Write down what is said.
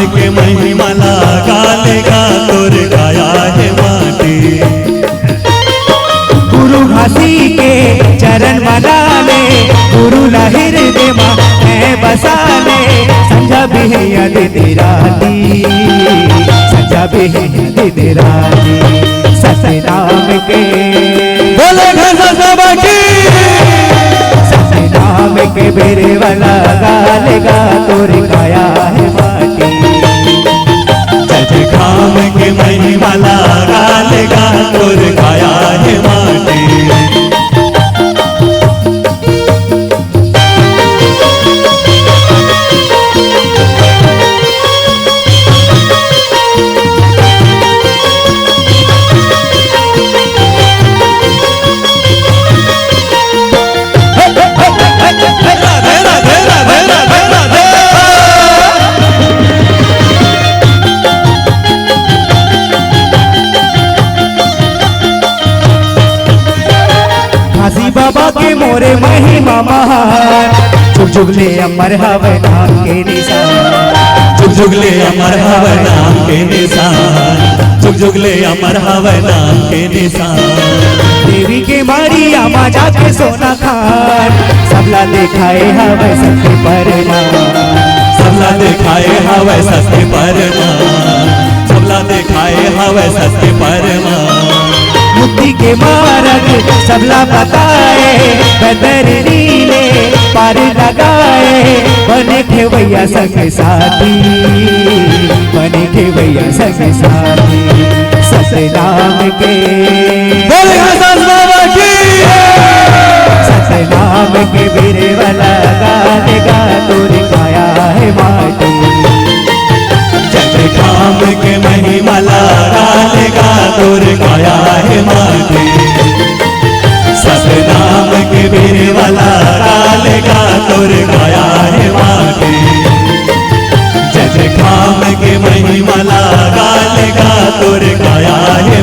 के महिमा गालेगा तोर काया है माटी। गुरु घासी के चरण मनाने, गुरु लहिर दे मैं बसाने, संजा भी है यद तेरा दी, संजा भी है यद तेरा दी। सतनाम के बोले बाबा की, सतनाम के बेरे वाला गालेगा तोर काया है माटी। काम के महिमा गालेगा तोर काया है माटी। घासी बाबा के मोरे महिमा महान, जुग जुगले अमर हवे नाम के निशान, जुग जुगले अमर हवे नाम के निशान, जुग जुगले अमर हवे नाम के निशान। देवी के मारिया माँ जाके सोना खान, सबला दिखाए हवे सत्य परमान, सबला दिखाए हवे सत्य परमान, सबला दिखाए हवे सत्य परमान। मुक्ति के मार्ग सबला बताए, बदर नीले पार लगाए, बने थे भैया संग साथी, बने थे भैया संग साथी। सतनाम के बोले बाबा की, सतनाम के बेरे वाला गालेगा तोर काया है माटी। काम के महिमा गालेगा तोर काया है माटी। सतनाम के बेरे वाला गालेगा तोर काया है माटी। जय काम के महिमा गालेगा तोर काया है